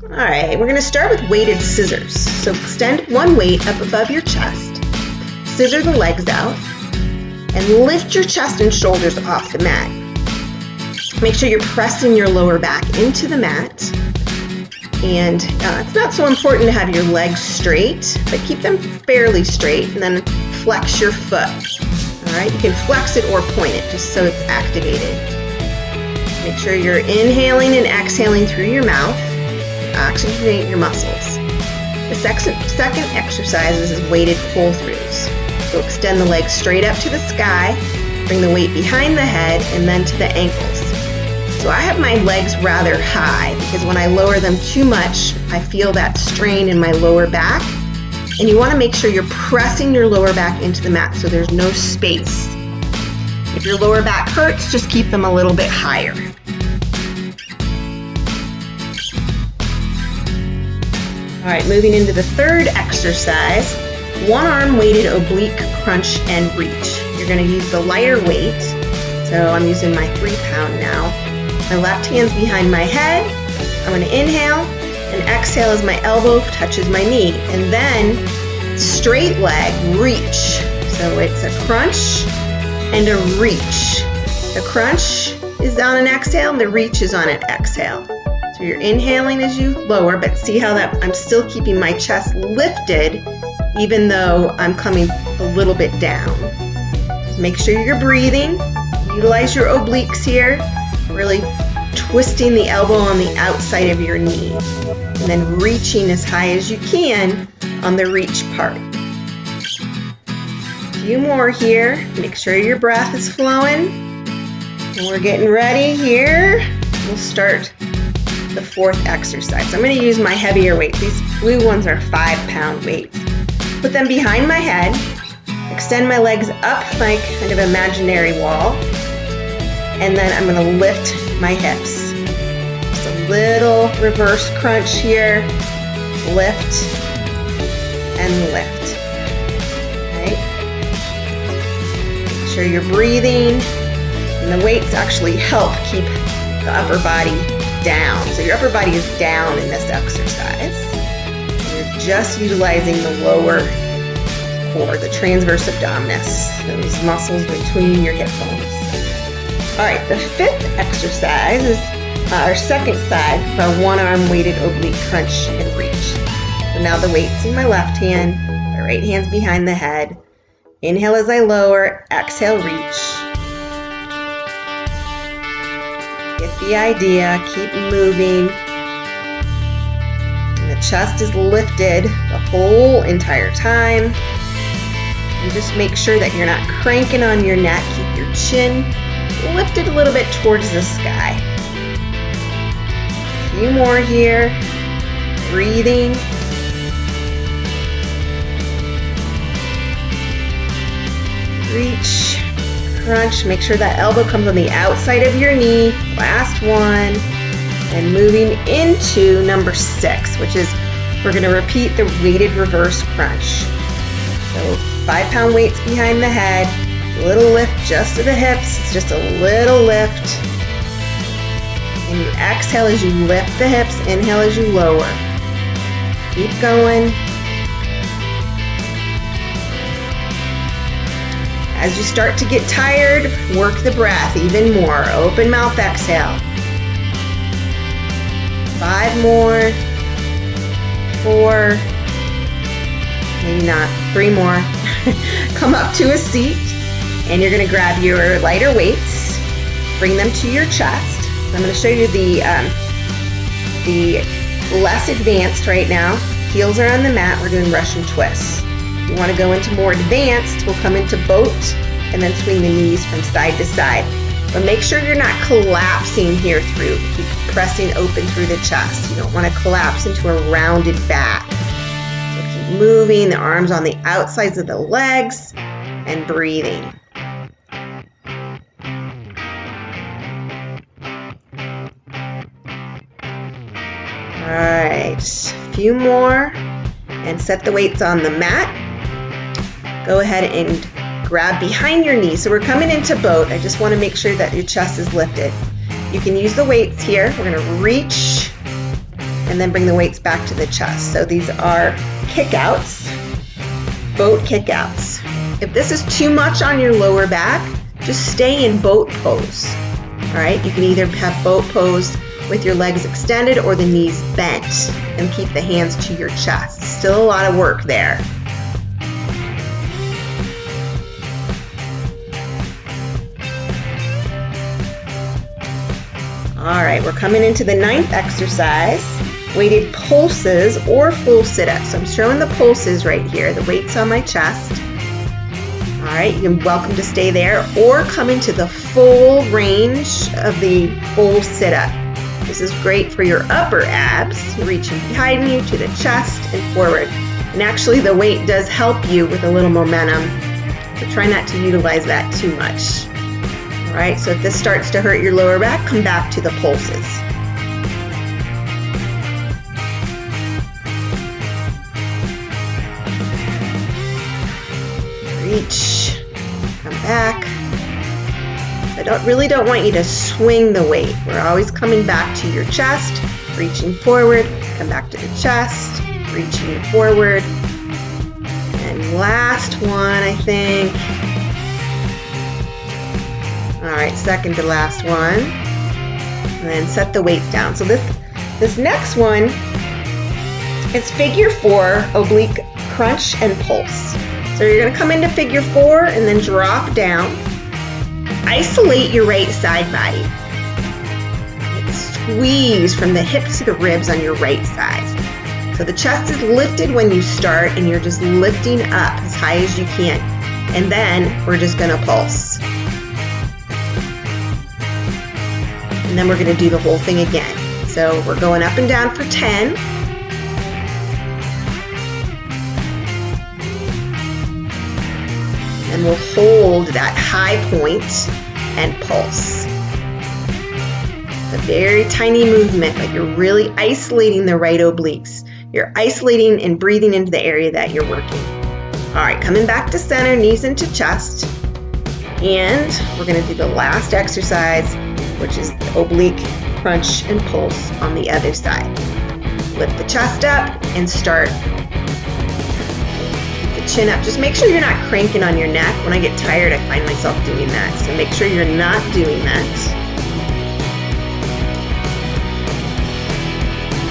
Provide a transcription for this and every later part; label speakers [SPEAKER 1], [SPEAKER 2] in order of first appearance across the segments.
[SPEAKER 1] All right, we're gonna start with weighted scissors. So extend one weight up above your chest, scissor the legs out, and lift your chest and shoulders off the mat. Make sure you're pressing your lower back into the mat. And it's not so important to have your legs straight, but keep them fairly straight, and then flex your foot. All right, you can flex it or point it just so it's activated. Make sure you're inhaling and exhaling through your mouth. Oxygenate your muscles. The second exercise is weighted pull-throughs. So extend the legs straight up to the sky, bring the weight behind the head, and then to the ankles. So I have my legs rather high because when I lower them too much, I feel that strain in my lower back. And you want to make sure you're pressing your lower back into the mat so there's no space. If your lower back hurts, just keep them a little bit higher. All right, moving into the third exercise, one arm weighted oblique crunch and reach. You're going to use the lighter weight. So I'm using my 3 pound now. My left hand's behind my head. I'm going to inhale and exhale as my elbow touches my knee. And then straight leg, reach. So it's a crunch and a reach. The crunch is on an exhale and the reach is on an exhale. So you're inhaling as you lower, but see how that I'm still keeping my chest lifted even though I'm coming a little bit down. So make sure you're breathing. Utilize your obliques here. Really twisting the elbow on the outside of your knee. And then reaching as high as you can on the reach part. A few more here. Make sure your breath is flowing. And we're getting ready here. We'll start the fourth exercise. I'm going to use my heavier weights. These blue ones are 5 pound weights. Put them behind my head. Extend my legs up my kind of imaginary wall. And then I'm going to lift my hips. Just a little reverse crunch here. Lift and lift. Okay. Make sure you're breathing. And the weights actually help keep the upper body down. So your upper body is down in this exercise. You're just utilizing the lower core, the transverse abdominis, those muscles between your hip bones. All right, the fifth exercise is our second side of our one arm weighted oblique crunch and reach. So now the weight's in my left hand, my right hand's behind the head. Inhale as I lower, exhale, reach. Get the idea, keep moving. And the chest is lifted the whole entire time. And just make sure that you're not cranking on your neck. Keep your chin lifted a little bit towards the sky. A few more here. Breathing. Reach. Crunch. Make sure that elbow comes on the outside of your knee. Last one. And moving into number 6, which is we're going to repeat the weighted reverse crunch. So 5 pound weights behind the head. A little lift just to the hips. It's just a little lift. And you exhale as you lift the hips. Inhale as you lower. Keep going. As you start to get tired, work the breath even more. Open mouth exhale. 5 more. 4. Maybe not. 3 more. Come up to a seat. And you're going to grab your lighter weights, bring them to your chest. So I'm going to show you the less advanced right now. Heels are on the mat. We're doing Russian twists. If you want to go into more advanced, we'll come into boat and then swing the knees from side to side. But make sure you're not collapsing here through. Keep pressing open through the chest. You don't want to collapse into a rounded back. So keep moving, the arms on the outsides of the legs, and breathing. All right, a few more, and set the weights on the mat. Go ahead and grab behind your knees. So we're coming into boat. I just want to make sure that your chest is lifted. You can use the weights here. We're going to reach and then bring the weights back to the chest. So these are kickouts, boat kickouts. If this is too much on your lower back, just stay in boat pose. All right, you can either have boat pose with your legs extended or the knees bent, and keep the hands to your chest. Still a lot of work there. All right, we're coming into the 9th exercise, weighted pulses or full sit-ups. So I'm showing the pulses right here, the weights on my chest. All right, you're welcome to stay there or come into the full range of the full sit-up. This is great for your upper abs, reaching behind you to the chest and forward. And actually the weight does help you with a little momentum, so try not to utilize that too much. All right, so if this starts to hurt your lower back, come back to the pulses. Reach, come back. I really don't want you to swing the weight. We're always coming back to your chest, reaching forward, come back to the chest, reaching forward. And last one, I think. All right, second to last one. And then set the weights down. So this next one is figure 4, oblique crunch and pulse. So you're gonna come into figure 4 and then drop down. Isolate your right side body. Squeeze from the hips to the ribs on your right side. So the chest is lifted when you start and you're just lifting up as high as you can. And then we're just gonna pulse. And then we're gonna do the whole thing again. So we're going up and down for 10. And we'll hold that high point and pulse. It's a very tiny movement, but you're really isolating the right obliques. You're isolating and breathing into the area that you're working. All right, coming back to center, knees into chest. And we're gonna do the last exercise, which is the oblique crunch and pulse on the other side. Lift the chest up and start. Chin up. Just make sure you're not cranking on your neck. When I get tired, I find myself doing that. So make sure you're not doing that.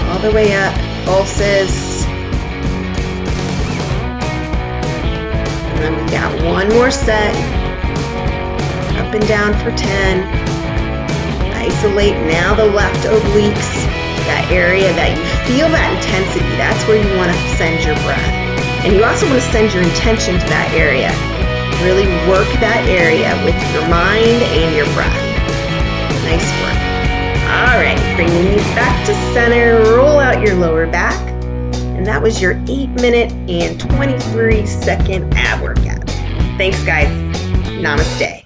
[SPEAKER 1] All the way up, pulses. And then we've got one more set. Up and down for 10. Isolate now the left obliques. That area that you feel that intensity, that's where you want to send your breath. And you also want to send your intention to that area. Really work that area with your mind and your breath. Nice work. All right, bring the knees back to center, roll out your lower back. And that was your 8-minute and 23-second ab workout. Thanks, guys. Namaste.